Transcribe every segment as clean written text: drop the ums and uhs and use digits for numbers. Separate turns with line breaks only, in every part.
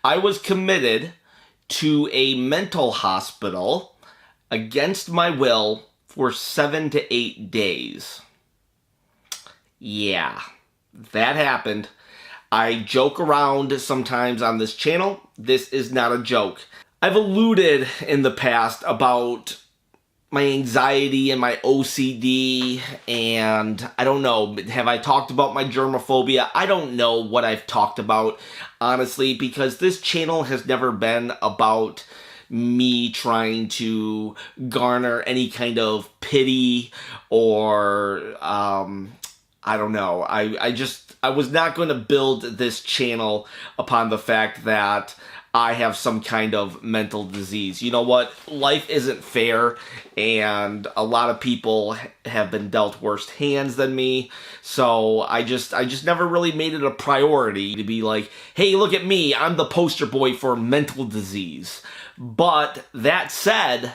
I was committed to a mental hospital against my will for 7 to 8 days. Yeah, that happened. I joke around sometimes on this channel. This is not a joke. I've alluded in the past about my anxiety and my OCD, and I don't know, have I talked about my germaphobia? I don't know what I've talked about, honestly, because this channel has never been about me trying to garner any kind of pity or, I don't know. I was not going to build this channel upon the fact that I have some kind of mental disease. You know what? Life isn't fair, and a lot of people have been dealt worse hands than me. So I just never really made it a priority to be like, hey, look at me, I'm the poster boy for mental disease. But that said,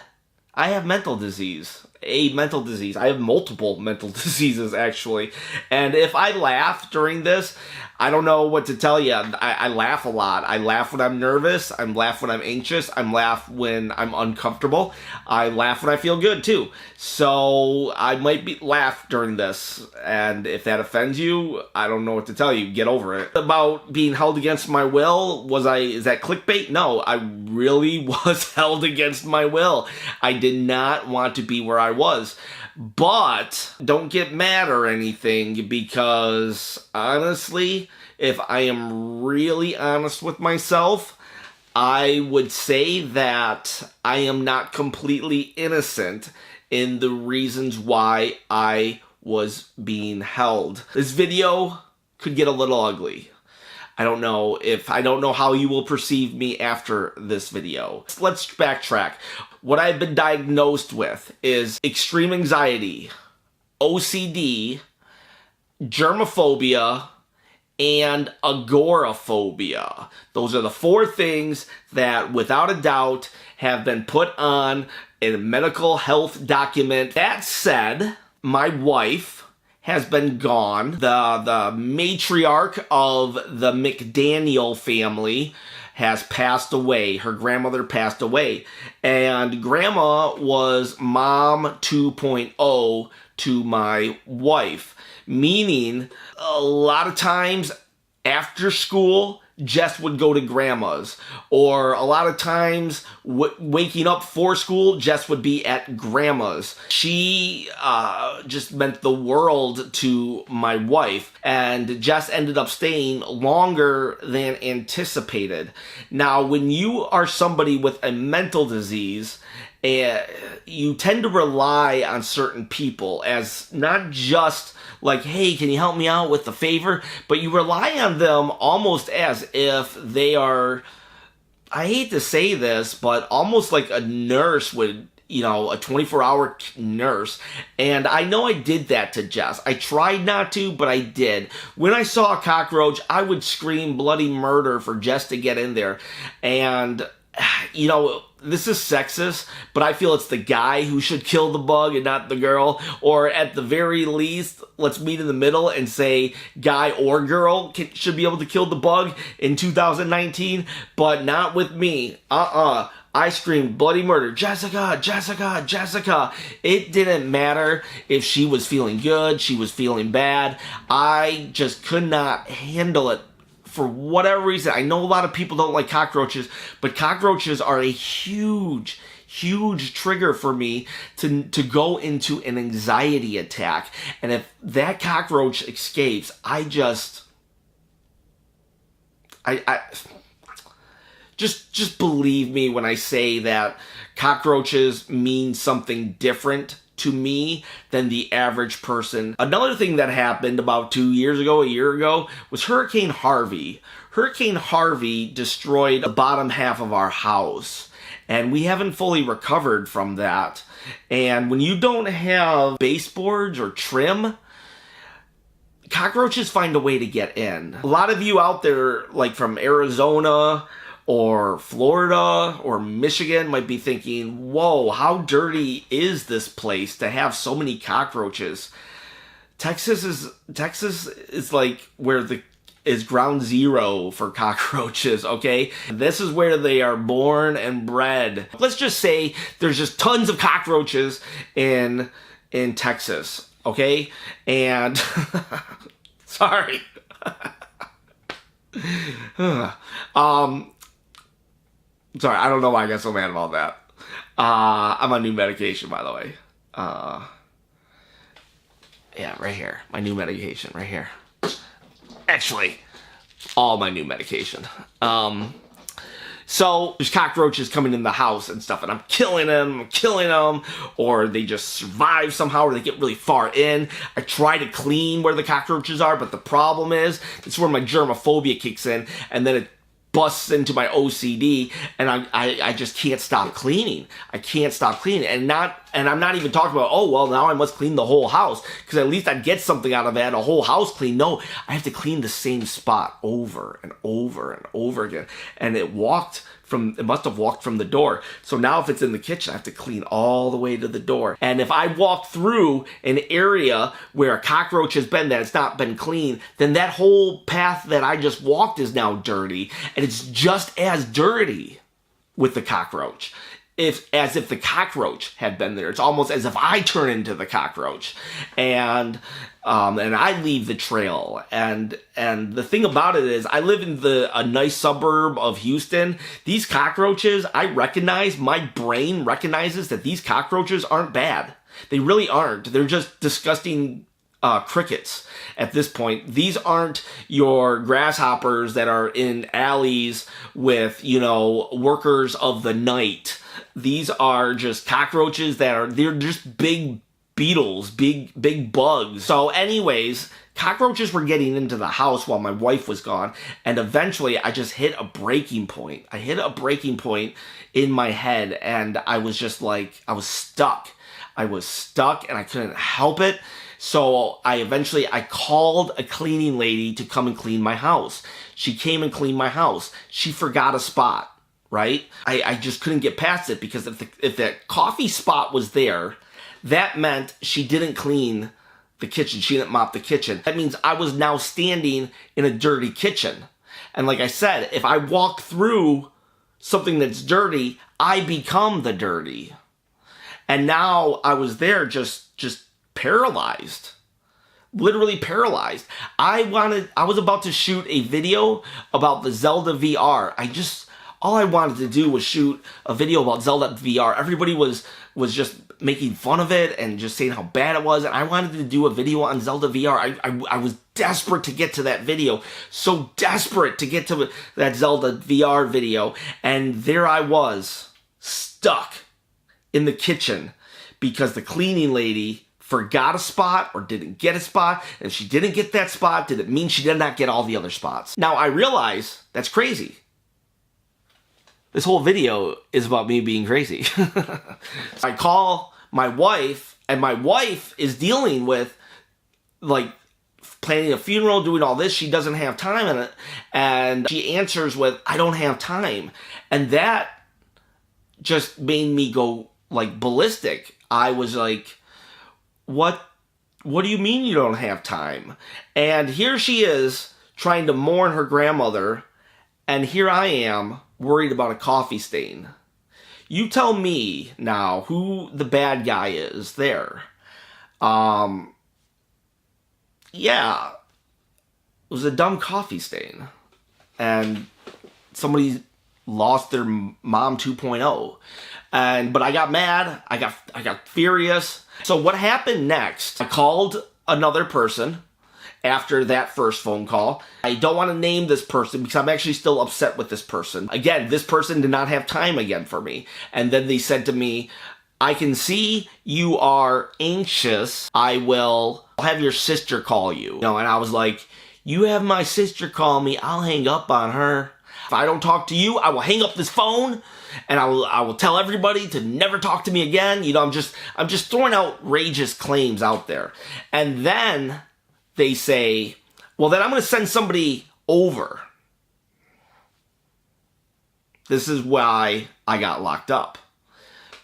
I have mental disease. A mental disease. I have multiple mental diseases, actually. And if I laugh during this, I don't know what to tell you. I laugh a lot. I laugh when I'm nervous. I laugh when I'm anxious. I laugh when I'm uncomfortable. I laugh when I feel good, too. So I might laugh during this. And if that offends you, I don't know what to tell you. Get over it. About being held against my will, is that clickbait? No, I really was held against my will. I did not want to be where I was. But don't get mad or anything, because honestly, if I am really honest with myself, I would say that I am not completely innocent in the reasons why I was being held. This video could get a little ugly. I don't know how you will perceive me after this video. Let's backtrack. What I've been diagnosed with is extreme anxiety, OCD, germaphobia, and agoraphobia. Those are the 4 things that, without a doubt, have been put on a medical health document. That said, my wife has been gone. The matriarch of the McDaniel family has passed away. Her grandmother passed away. And Grandma was Mom 2.0 to my wife. Meaning, a lot of times after school, Jess would go to Grandma's. Or a lot of times, waking up for school, Jess would be at Grandma's. She just meant the world to my wife. And Jess ended up staying longer than anticipated. Now, when you are somebody with a mental disease, you tend to rely on certain people as not just like, hey, can you help me out with the favor? But you rely on them almost as if they are, I hate to say this, but almost like a nurse would, a 24-hour nurse. And I know I did that to Jess. I tried not to, but I did. When I saw a cockroach, I would scream bloody murder for Jess to get in there. And, this is sexist, but I feel it's the guy who should kill the bug and not the girl. Or at the very least, let's meet in the middle and say guy or girl should be able to kill the bug in 2019, but not with me. I screamed bloody murder, Jessica, Jessica, Jessica. It didn't matter if she was feeling good, she was feeling bad. I just could not handle it. For whatever reason, I know a lot of people don't like cockroaches, but cockroaches are a huge, huge trigger for me to go into an anxiety attack. And if that cockroach escapes, just believe me when I say that cockroaches mean something different to me than the average person. Another thing that happened about a year ago, was Hurricane Harvey. Hurricane Harvey destroyed the bottom half of our house, and we haven't fully recovered from that. And when you don't have baseboards or trim, cockroaches find a way to get in. A lot of you out there, like from Arizona or Florida or Michigan, might be thinking, whoa, how dirty is this place to have so many cockroaches? Texas is like where the is ground zero for cockroaches, okay? This is where they are born and bred. Let's just say there's just tons of cockroaches in Texas, okay? And sorry. Sorry, I don't know why I got so mad about that. I'm on new medication, by the way. Yeah, right here. My new medication, right here. Actually, all my new medication. So there's cockroaches coming in the house and stuff, and I'm killing them, or they just survive somehow, or they get really far in. I try to clean where the cockroaches are, but the problem is, it's where my germaphobia kicks in, and then it busts into my OCD, and I just can't stop cleaning. I can't stop cleaning, and I'm not even talking about, oh, well, now I must clean the whole house, because at least I'd get something out of it, a whole house clean. No, I have to clean the same spot over and over and over again, and it must have walked from the door. So now if it's in the kitchen, I have to clean all the way to the door. And if I walk through an area where a cockroach has been that it's not been clean, then that whole path that I just walked is now dirty, and it's just as dirty with the cockroach. As if the cockroach had been there. It's almost as if I turn into the cockroach, and I leave the trail. And the thing about it is, I live in a nice suburb of Houston. These cockroaches, my brain recognizes that these cockroaches aren't bad. They really aren't. They're just disgusting crickets at this point. These aren't your grasshoppers that are in alleys with, workers of the night. These are just cockroaches they're just big beetles, big bugs. So anyways, cockroaches were getting into the house while my wife was gone, and eventually I just hit a breaking point. I hit a breaking point in my head, and I was just like, I was stuck, and I couldn't help it. So I called a cleaning lady to come and clean my house. She came and cleaned my house. She forgot a spot. Right? I just couldn't get past it, because if that coffee spot was there, that meant she didn't clean the kitchen. She didn't mop the kitchen. That means I was now standing in a dirty kitchen. And like I said, if I walk through something that's dirty, I become the dirty. And now I was there just paralyzed. Literally paralyzed. I was about to shoot a video about the Zelda VR. All I wanted to do was shoot a video about Zelda VR. Everybody was just making fun of it and just saying how bad it was. And I wanted to do a video on Zelda VR. I was desperate to get to that video. So desperate to get to that Zelda VR video. And there I was, stuck in the kitchen because the cleaning lady forgot a spot or didn't get a spot. And if she didn't get that spot, did it mean she did not get all the other spots? Now I realize that's crazy. This whole video is about me being crazy. I call my wife, and my wife is dealing with, planning a funeral, doing all this. She doesn't have time in it. And she answers with, I don't have time. And that just made me go, ballistic. I was like, what do you mean you don't have time? And here she is, trying to mourn her grandmother, and here I am, worried about a coffee stain. You tell me now who the bad guy is there. Yeah, it was a dumb coffee stain. And somebody lost their mom 2.0. But I got mad, I got furious. So what happened next? I called another person after that first phone call. I don't want to name this person because I'm actually still upset with this person. Again, this person did not have time again for me. And then they said to me, I can see you are anxious. I'll have your sister call you. And I was like, you have my sister call me, I'll hang up on her. If I don't talk to you, I will hang up this phone, and I will tell everybody to never talk to me again. I'm just throwing outrageous claims out there. And then they say, well, then I'm going to send somebody over. This is why I got locked up.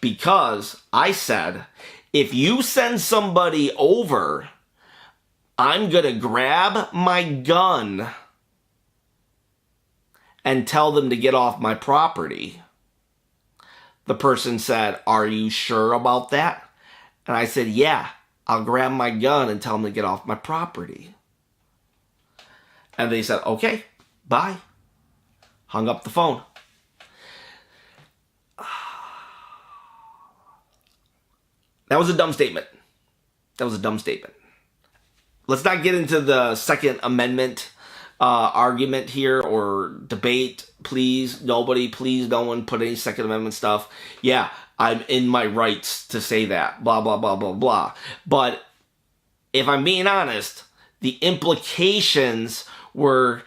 Because I said, if you send somebody over, I'm going to grab my gun and tell them to get off my property. The person said, "Are you sure about that?" And I said, "Yeah, I'll grab my gun and tell them to get off my property." And they said, "Okay, bye." Hung up the phone. That was a dumb statement. That was a dumb statement. Let's not get into the Second Amendment argument here or debate. Please, nobody, please, no one put any Second Amendment stuff. Yeah, I'm in my rights to say that. Blah, blah, blah, blah, blah. But if I'm being honest, the implications were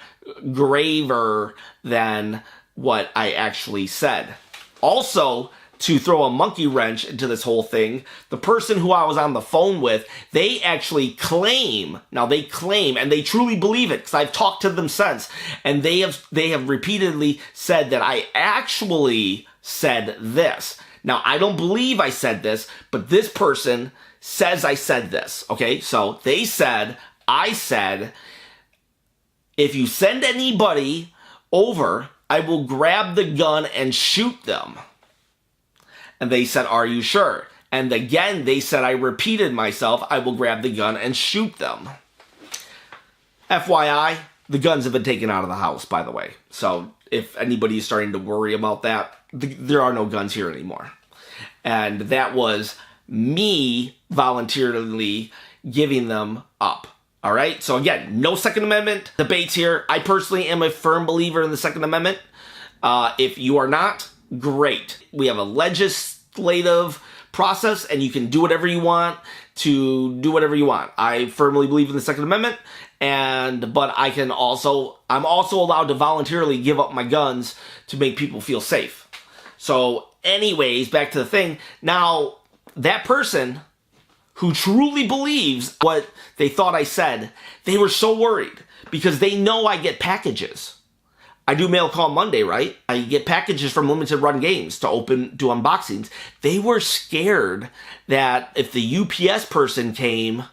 graver than what I actually said. Also, to throw a monkey wrench into this whole thing, the person who I was on the phone with, they actually claim, now they claim, and they truly believe it, because I've talked to them since, and they have repeatedly said that I actually said this. Now, I don't believe I said this, but this person says I said this, okay? So they said, I said, "If you send anybody over, I will grab the gun and shoot them." And they said, "Are you sure?" And again, they said I repeated myself, "I will grab the gun and shoot them." FYI, the guns have been taken out of the house, by the way. So if anybody is starting to worry about that, there are no guns here anymore. And that was me voluntarily giving them up. All right? So again, no Second Amendment debates here. I personally am a firm believer in the Second Amendment. If you are not, great. We have a legislative process, and you can do whatever you want to do whatever you want. I firmly believe in the Second Amendment, but I'm also allowed to voluntarily give up my guns to make people feel safe. So anyways, back to the thing. Now, that person who truly believes what they thought I said, they were so worried because they know I get packages. I do Mail Call Monday, right? I get packages from limited run games to do unboxings. They were scared that if the UPS person came,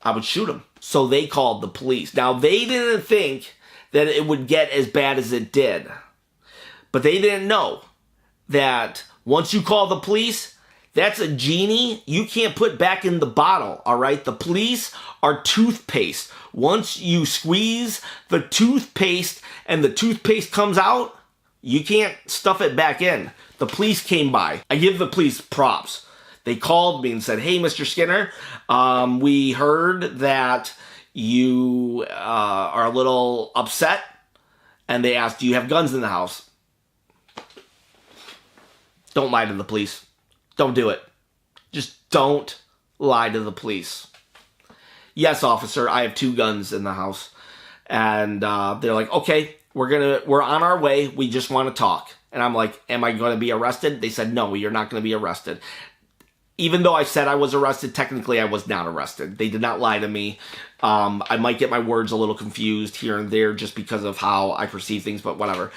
I would shoot them. So they called the police. Now, they didn't think that it would get as bad as it did. But they didn't know that once you call the police, that's a genie you can't put back in the bottle, all right? The police are toothpaste. Once you squeeze the toothpaste and the toothpaste comes out, you can't stuff it back in. The police came by. I give the police props. They called me and said, "Hey, Mr. Skinner, we heard that you are a little upset." And they asked, "Do you have guns in the house?" Don't lie to the police. Don't do it. Just don't lie to the police. "Yes, officer, I have 2 guns in the house." And they're like, "Okay, we're on our way. We just want to talk." And I'm like, "Am I going to be arrested?" They said, "No, you're not going to be arrested." Even though I said I was arrested, technically I was not arrested. They did not lie to me. I might get my words a little confused here and there just because of how I perceive things, but whatever.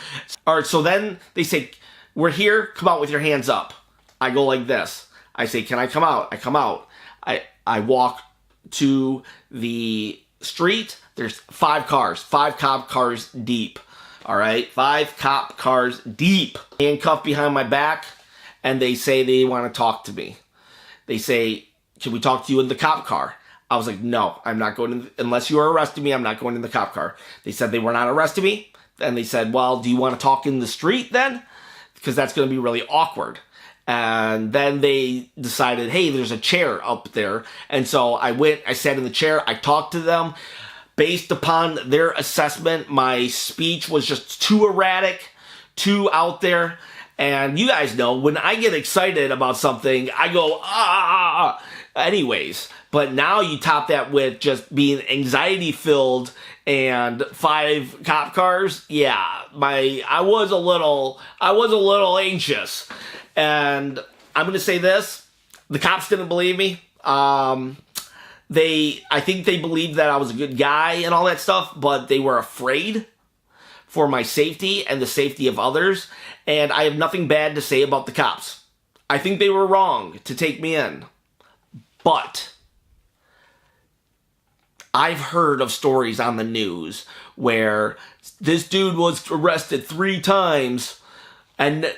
All right, so then they say, "We're here. Come out with your hands up." I go like this. I say, "Can I come out?" I come out. I walk to the street. There's 5 cars, 5 cop cars deep. All right, 5 cop cars deep. Handcuffed behind my back, and they say they want to talk to me. They say, "Can we talk to you in the cop car?" I was like, "No, I'm not going to, unless you are arresting me, I'm not going in the cop car." They said they were not arresting me. And they said, "Well, do you want to talk in the street then? Because that's going to be really awkward." And then they decided, "Hey, there's a chair up there." And so I went, I sat in the chair, I talked to them. Based upon their assessment, my speech was just too erratic, too out there. And you guys know, when I get excited about something, I go, ah. Anyways, but now you top that with just being anxiety-filled and 5 cop cars. Yeah, I was a little anxious. And I'm going to say this, the cops didn't believe me. I think they believed that I was a good guy and all that stuff, but they were afraid for my safety and the safety of others. And I have nothing bad to say about the cops. I think they were wrong to take me in. But I've heard of stories on the news where this dude was arrested 3 times and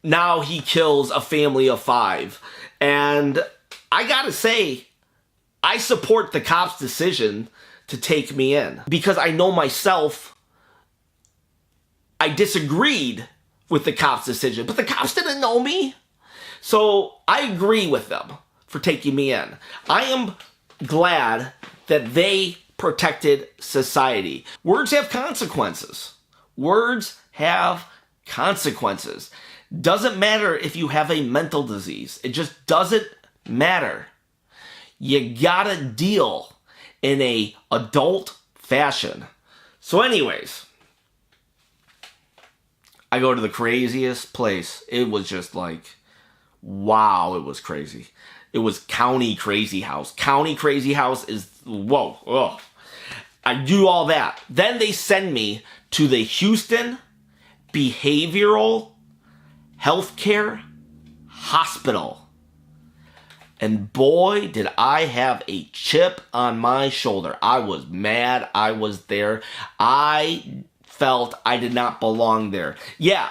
now he kills a family of 5. And I gotta say, I support the cop's decision to take me in because I know myself, I disagreed with the cop's decision, but the cops didn't know me. So I agree with them for taking me in. I am glad that they protected society. Words have consequences. Words have consequences. Doesn't matter if you have a mental disease. It just doesn't matter. You gotta deal in a adult fashion. So anyways, I go to the craziest place. It was just like, wow, it was crazy. It was County Crazy House. County Crazy House is, whoa, ugh. I do all that. Then they send me to the Houston Behavioral Healthcare Hospital. And boy, did I have a chip on my shoulder. I was mad. I was there. I felt I did not belong there. Yeah.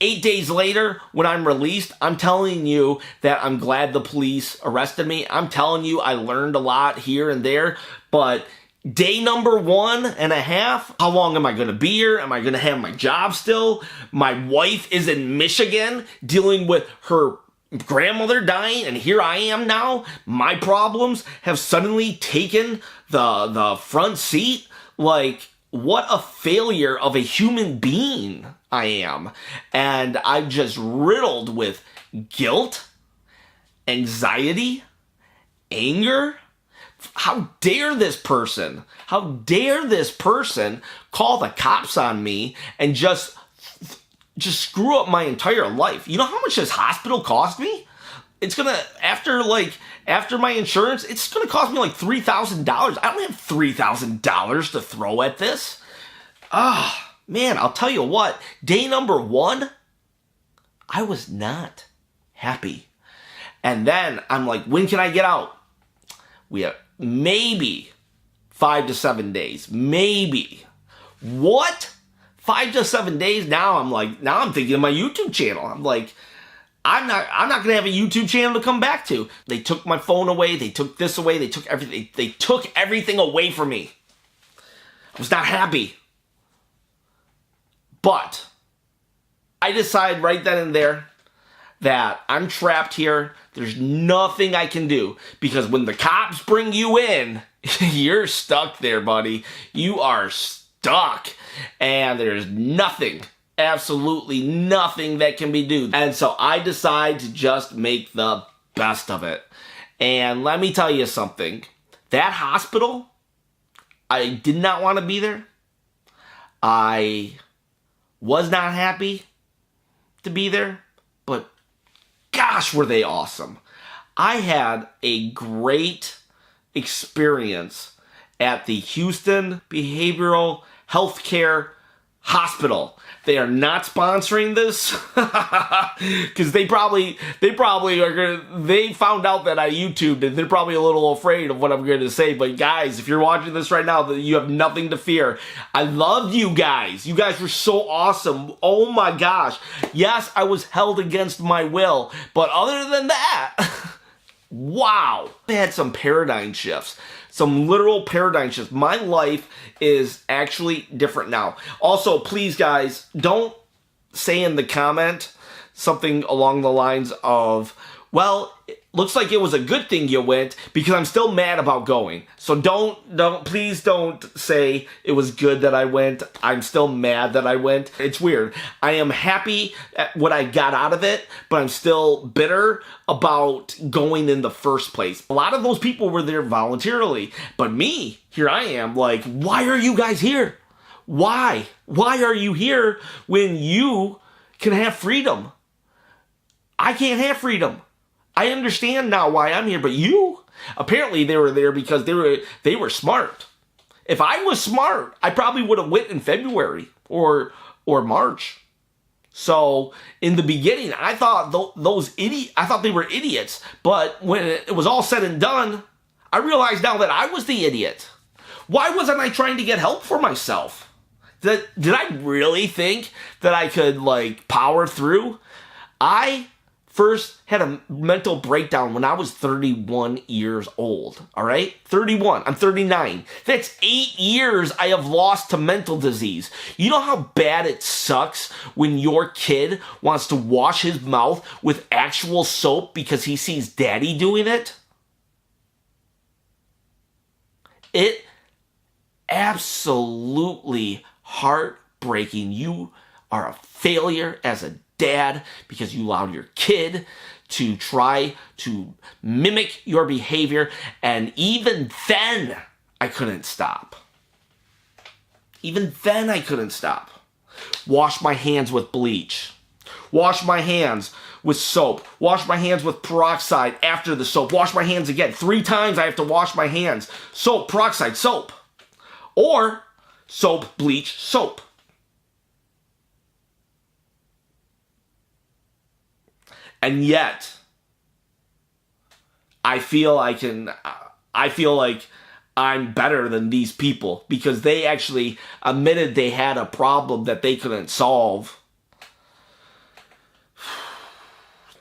8 days later, when I'm released, I'm telling you that I'm glad the police arrested me. I'm telling you I learned a lot here and there. But day number 1.5, how long am I going to be here? Am I going to have my job still? My wife is in Michigan dealing with her grandmother dying, and here I am now. My problems have suddenly taken the front seat. Like, what a failure of a human being I am. And I'm just riddled with guilt, anxiety, anger. How dare this person? How dare this person call the cops on me and just screw up my entire life? You know how much this hospital cost me? It's gonna, after my insurance, it's gonna cost me like $3,000. I don't have $3,000 to throw at this. Man, I'll tell you what, day number 1, I was not happy. And then I'm like, when can I get out? We have maybe 5 to 7 days. Maybe. What? 5 to 7 days? Now I'm thinking of my YouTube channel. I'm like, I'm not gonna have a YouTube channel to come back to. They took my phone away, they took this away, they took everything away from me. I was not happy. But I decide right then and there that I'm trapped here. There's nothing I can do, because when the cops bring you in, you're stuck there, buddy. You are stuck, and there's nothing, absolutely nothing that can be done. And so I decide to just make the best of it. And let me tell you something. That hospital, I did not want to be there. I was not happy to be there, but gosh, were they awesome. I had a great experience at the Houston Behavioral Healthcare Hospital. They are not sponsoring this because they probably are gonna. They found out that I YouTubed and they're probably a little afraid of what I'm going to say. But guys, if you're watching this right now, you have nothing to fear. I love you guys. You guys were so awesome. Oh my gosh. Yes, I was held against my will, but other than that, wow, they had some paradigm shifts. Some literal paradigm shifts. My life is actually different now. Also, please, guys, don't say in the comment something along the lines of, well, it looks like it was a good thing you went, because I'm still mad about going. So please don't say it was good that I went. I'm still mad that I went. It's weird. I am happy at what I got out of it, but I'm still bitter about going in the first place. A lot of those people were there voluntarily, but me, here I am, like, why are you guys here? Why? Why are you here when you can have freedom? I can't have freedom. I understand now why I'm here, but you? Apparently they were there because they were smart. If I was smart, I probably would have went in February or March. So in the beginning, I thought I thought they were idiots. But when it was all said and done, I realized now that I was the idiot. Why wasn't I trying to get help for myself? Did I really think that I could, like, power through? I first had a mental breakdown when I was 31 years old, all right? 31. I'm 39. That's 8 years I have lost to mental disease. You know how bad it sucks when your kid wants to wash his mouth with actual soap because he sees daddy doing it? It absolutely heartbreaking. You are a failure as a dad because you allowed your kid to try to mimic your behavior, and even then I couldn't stop. Even then I couldn't stop. Wash my hands with bleach. Wash my hands with soap. Wash my hands with peroxide after the soap. Wash my hands again. 3 times I have to wash my hands. Soap, peroxide, soap. Or soap, bleach, soap. And yet, I feel like I'm better than these people because they actually admitted they had a problem that they couldn't solve.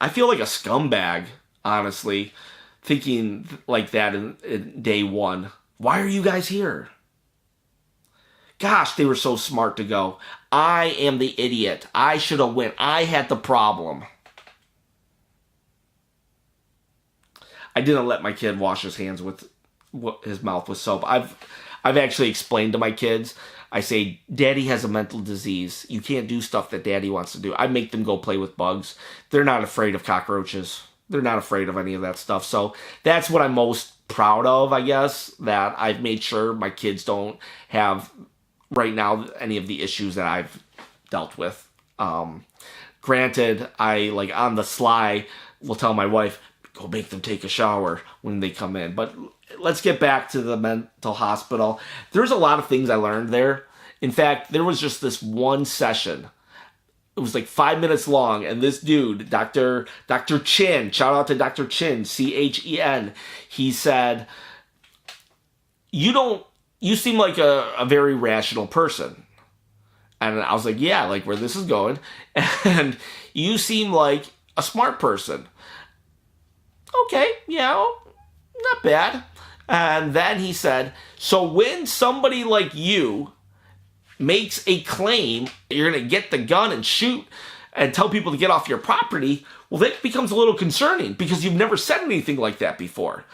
I feel like a scumbag, honestly, thinking like that in day one. Why are you guys here? Gosh, they were so smart to go. I am the idiot. I should have went. I had the problem. I didn't let my kid wash his hands with his mouth with soap. I've actually explained to my kids. I say, Daddy has a mental disease. You can't do stuff that Daddy wants to do. I make them go play with bugs. They're not afraid of cockroaches. They're not afraid of any of that stuff. So that's what I'm most proud of, I guess, that I've made sure my kids don't have right now any of the issues that I've dealt with. Granted, I, like, on the sly, will tell my wife, go make them take a shower when they come in. But let's get back to the mental hospital. There's a lot of things I learned there. In fact, there was just this one session. It was like 5 minutes long, and this dude, Dr. Chin, shout out to Dr. Chin, Chen, he said, you seem like a very rational person. And I was like, yeah, like where this is going. And you seem like a smart person. Okay, yeah, not bad. And then he said, so when somebody like you makes a claim, you're going to get the gun and shoot and tell people to get off your property, well, that becomes a little concerning because you've never said anything like that before.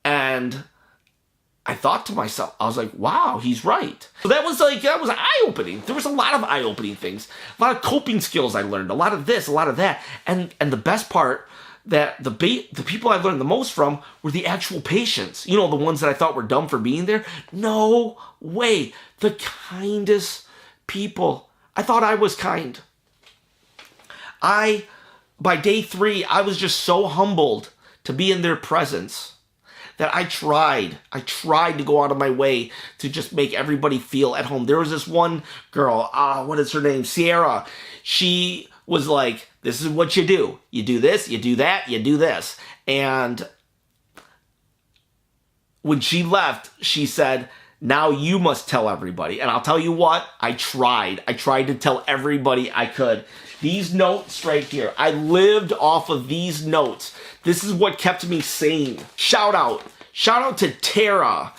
And I thought to myself, I was like, wow, he's right. So that was eye-opening. There was a lot of eye-opening things, a lot of coping skills I learned, a lot of this, a lot of that. And the best part, that the people I learned the most from were the actual patients. You know, the ones that I thought were dumb for being there. No way. The kindest people. I thought I was kind. By day 3, I was just so humbled to be in their presence that I tried to go out of my way to just make everybody feel at home. There was this one girl, what is her name? Sierra. She was like, this is what you do. You do this, you do that, you do this. And when she left, she said, now you must tell everybody. And I'll tell you what, I tried. I tried to tell everybody I could. These notes right here, I lived off of these notes. This is what kept me sane. Shout out to Tara.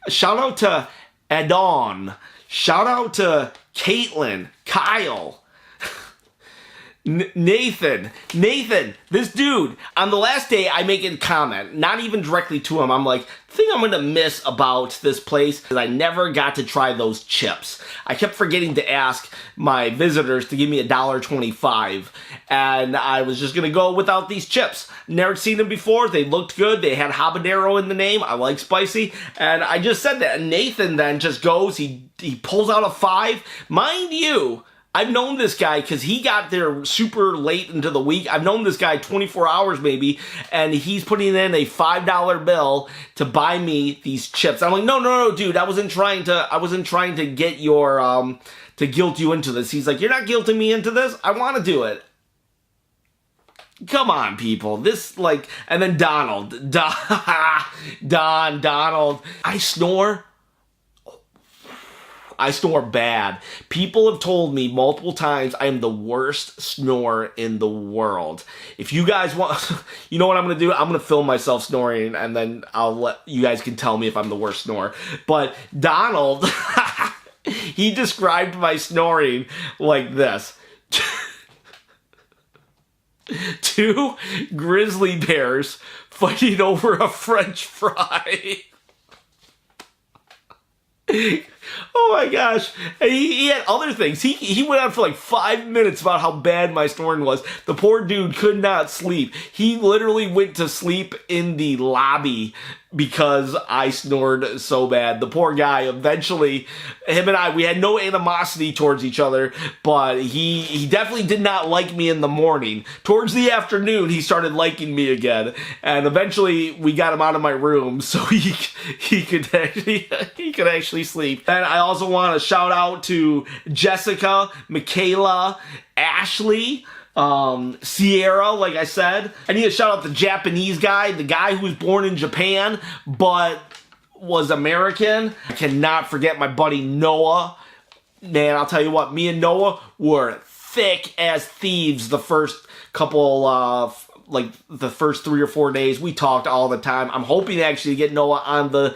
Shout out to Adon. Shout out to Caitlin, Kyle. Nathan, this dude, on the last day I make a comment, not even directly to him. I'm like, the thing I'm going to miss about this place is I never got to try those chips. I kept forgetting to ask my visitors to give me $1.25, and I was just going to go without these chips. Never seen them before. They looked good. They had habanero in the name. I like spicy, and I just said that. And Nathan then just goes, he pulls out a 5. Mind you, I've known this guy because he got there super late into the week. I've known this guy 24 hours maybe, and he's putting in a $5 bill to buy me these chips. I'm like, no, dude, I wasn't trying to get your, to guilt you into this. He's like, you're not guilting me into this. I want to do it. Come on, people. This, like, and then Donald. Donald. I snore bad. People have told me multiple times I am the worst snorer in the world. If you guys want, you know what I'm going to do? I'm going to film myself snoring, and then you guys can tell me if I'm the worst snorer. But Donald, he described my snoring like this. 2 grizzly bears fighting over a French fry. Oh my gosh. And he had other things. He went on for like 5 minutes about how bad my snoring was. The poor dude could not sleep. He literally went to sleep in the lobby because I snored so bad. The poor guy, eventually, him and I, we had no animosity towards each other, but he definitely did not like me in the morning. Towards the afternoon, he started liking me again, and eventually we got him out of my room so he could actually sleep. And I also want to shout out to Jessica, Michaela, Ashley, Sierra, like I said. I need to shout out the Japanese guy, the guy who was born in Japan, but was American. I cannot forget my buddy Noah. Man, I'll tell you what, me and Noah were thick as thieves the first couple, like the first 3 or 4 days. We talked all the time. I'm hoping to actually get Noah on the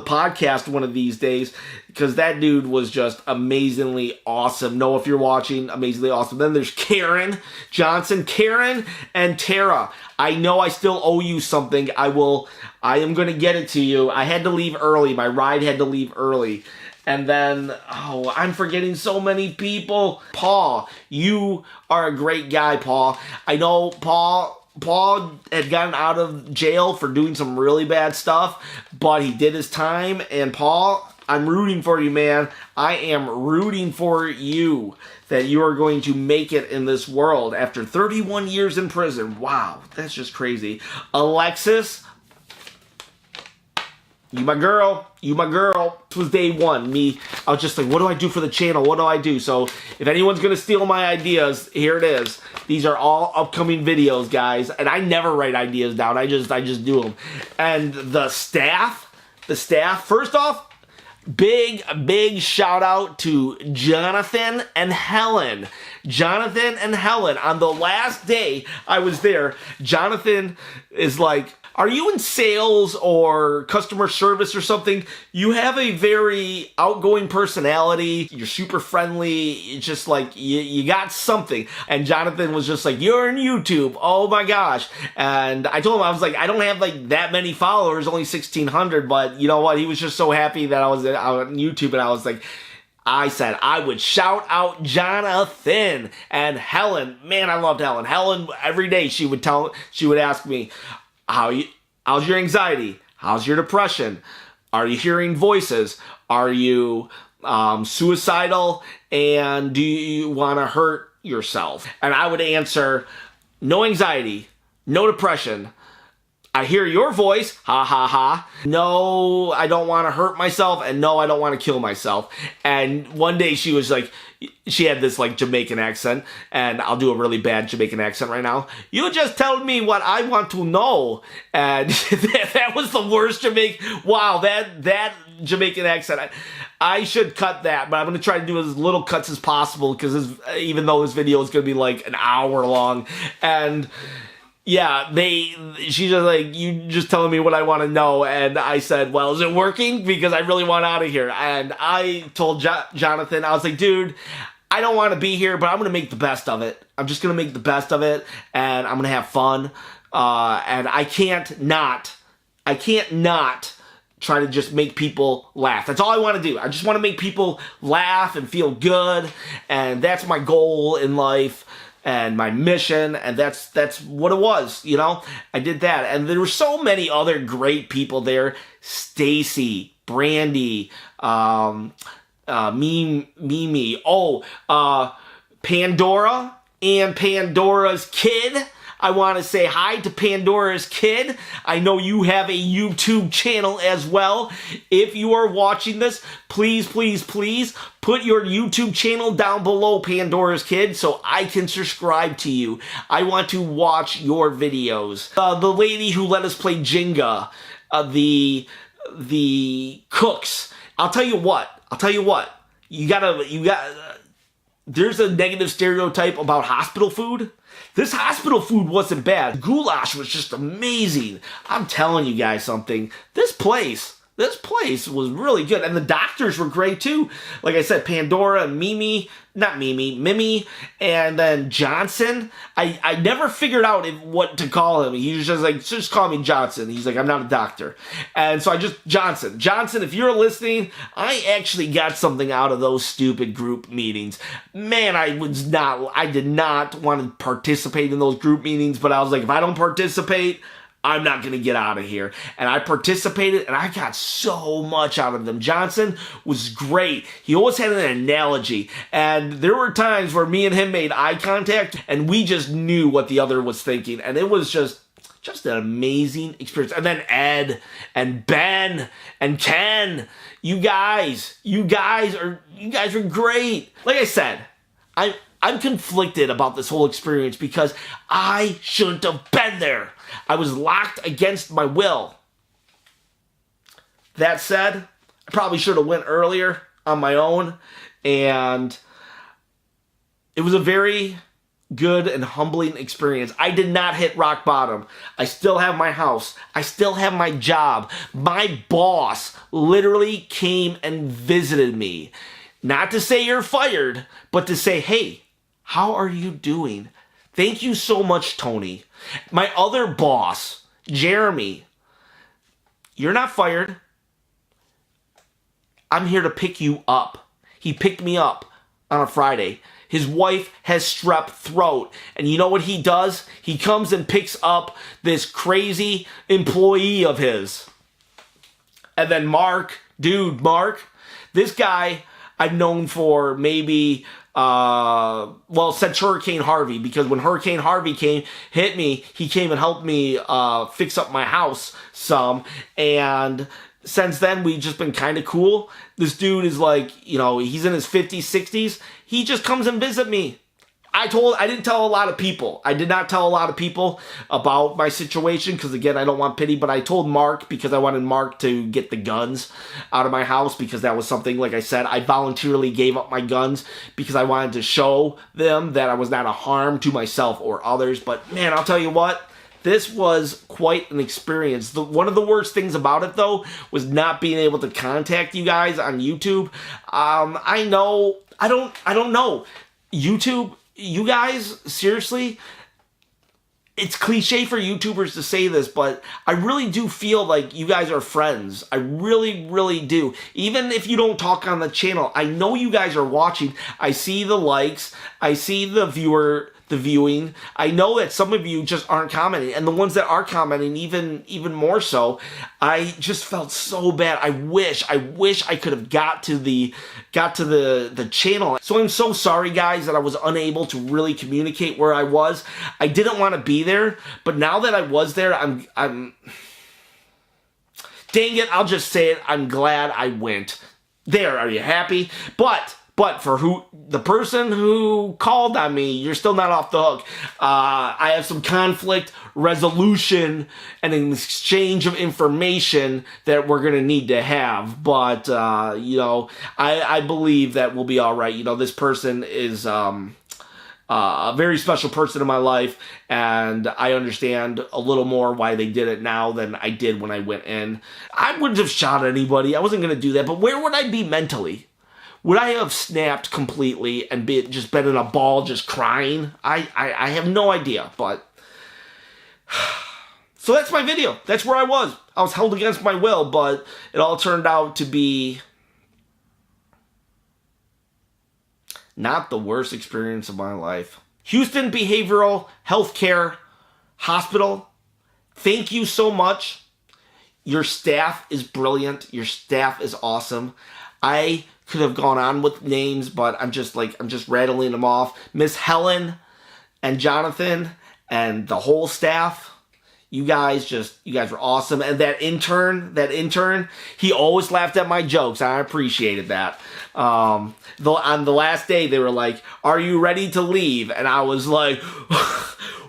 podcast one of these days, because that dude was just amazingly awesome. Noah, if you're watching, amazingly awesome. Then there's Karen Johnson, Karen and Tara. I know I still owe you something. I am going to get it to you. I had to leave early. My ride had to leave early. And then, oh, I'm forgetting so many people. Paul, you are a great guy, Paul. I know Paul had gotten out of jail for doing some really bad stuff, but he did his time. And Paul, I'm rooting for you, man. I am rooting for you that you are going to make it in this world after 31 years in prison. Wow, that's just crazy. Alexis, you my girl. You my girl. This was day one. I was just like, what do I do for the channel? What do I do? So if anyone's going to steal my ideas, here it is. These are all upcoming videos, guys. And I never write ideas down. I just do them. And the staff, first off, big shout out to Jonathan and Helen. Jonathan and Helen. On the last day I was there, Jonathan is like, are you in sales or customer service or something? You have a very outgoing personality. You're super friendly. It's just like, you got something. And Jonathan was just like, you're on YouTube. Oh my gosh. And I told him, I was like, I don't have like that many followers, only 1,600. But you know what? He was just so happy that I was on YouTube. And I was like, I said I would shout out Jonathan and Helen. Man, I loved Helen. Helen, every day she would ask me, how's your anxiety? How's your depression? Are you hearing voices? Are you suicidal? And do you want to hurt yourself? And I would answer, no anxiety, no depression. I hear your voice, ha ha ha. No, I don't want to hurt myself, and no, I don't want to kill myself. And one day she was like, she had this like Jamaican accent, and I'll do a really bad Jamaican accent right now. You just tell me what I want to know. And that was the worst Jamaican. Wow, that Jamaican accent. I should cut that, but I'm going to try to do as little cuts as possible, because even though this video is going to be like an hour long. And yeah, she's just like, you just telling me what I want to know. And I said, well, is it working? Because I really want out of here. And I told Jonathan, I was like, dude, I don't want to be here, but I'm going to make the best of it. I'm just going to make the best of it, and I'm going to have fun. And I can't not try to just make people laugh. That's all I want to do. I just want to make people laugh and feel good. And that's my goal in life. And my mission, and that's what it was, you know? I did that, and there were so many other great people there. Stacy, Brandy, Mimi, Pandora, and Pandora's kid. I want to say hi to Pandora's Kid. I know you have a YouTube channel as well. If you are watching this, please, please, please put your YouTube channel down below, Pandora's Kid, so I can subscribe to you. I want to watch your videos. The lady who let us play Jenga, the cooks. I'll tell you what. There's a negative stereotype about hospital food. This hospital food wasn't bad. The goulash was just amazing. I'm telling you guys something. This place was really good. And the doctors were great too. Like I said, Pandora and Mimi, and then Johnson. I never figured out what to call him. He was just like, just call me Johnson. He's like, I'm not a doctor. And so Johnson, if you're listening, I actually got something out of those stupid group meetings. Man, I did not want to participate in those group meetings, but I was like, if I don't participate, I'm not going to get out of here. And I participated, and I got so much out of them. Johnson was great. He always had an analogy. And there were times where me and him made eye contact, and we just knew what the other was thinking. And it was just an amazing experience. And then Ed and Ben and Ken, you guys are great. Like I said, I'm conflicted about this whole experience because I shouldn't have been there. I was locked against my will. That said, I probably should have went earlier on my own, and it was a very good and humbling experience. I did not hit rock bottom. I still have my house. I still have my job. My boss literally came and visited me. Not to say you're fired, but to say, hey, how are you doing? Thank you so much, Tony. My other boss, Jeremy, you're not fired. I'm here to pick you up. He picked me up on a Friday. His wife has strep throat. And you know what he does? He comes and picks up this crazy employee of his. And then Mark, this guy I've known for maybe, since Hurricane Harvey, because when Hurricane Harvey hit me, he came and helped me fix up my house some, and since then we've just been kind of cool. This dude is like, he's in his 50s, 60s. He just comes and visit me. I didn't tell a lot of people. I did not tell a lot of people about my situation because, again, I don't want pity, but I told Mark because I wanted Mark to get the guns out of my house because that was something, like I said, I voluntarily gave up my guns because I wanted to show them that I was not a harm to myself or others. But, man, I'll tell you what, this was quite an experience. One of the worst things about it, though, was not being able to contact you guys on YouTube. I don't know. YouTube... You guys, seriously, it's cliche for YouTubers to say this, but I really do feel like you guys are friends. I really, really do. Even if you don't talk on the channel, I know you guys are watching. I see the likes. I see the viewing. I know that some of you just aren't commenting, and the ones that are commenting even more so. I just felt so bad. I wish I could have got to the channel. So I'm so sorry, guys, that I was unable to really communicate where I was. I didn't want to be there, but now that I was there, I'm dang it, I'll just say it, I'm glad I went. There, are you happy? But for the person who called on me, you're still not off the hook. I have some conflict resolution and an exchange of information that we're going to need to have. But, I believe that we'll be all right. This person is a very special person in my life, and I understand a little more why they did it now than I did when I went in. I wouldn't have shot anybody. I wasn't going to do that. But where would I be mentally? Would I have snapped completely and just been in a ball just crying? I have no idea, but... So that's my video. That's where I was. I was held against my will, but it all turned out to be not the worst experience of my life. Houston Behavioral Healthcare Hospital, thank you so much. Your staff is brilliant. Your staff is awesome. I could have gone on with names, but I'm just rattling them off. Miss Helen and Jonathan and the whole staff. You guys were awesome. And that intern, he always laughed at my jokes. I appreciated that. On the last day, they were like, "Are you ready to leave?" And I was like,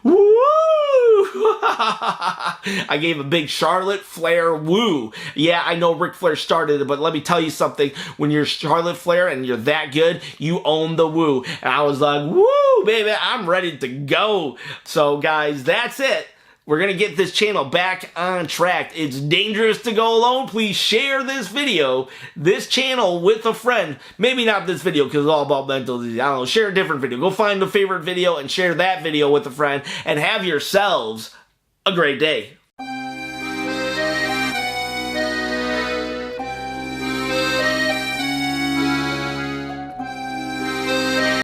woo! I gave a big Charlotte Flair woo. Yeah, I know Ric Flair started it, but let me tell you something. When you're Charlotte Flair and you're that good, you own the woo. And I was like, woo, baby, I'm ready to go. So, guys, that's it. We're going to get this channel back on track. It's dangerous to go alone. Please share this video, this channel with a friend. Maybe not this video because it's all about mental disease. I don't know. Share a different video. Go find a favorite video and share that video with a friend. And have yourselves a great day.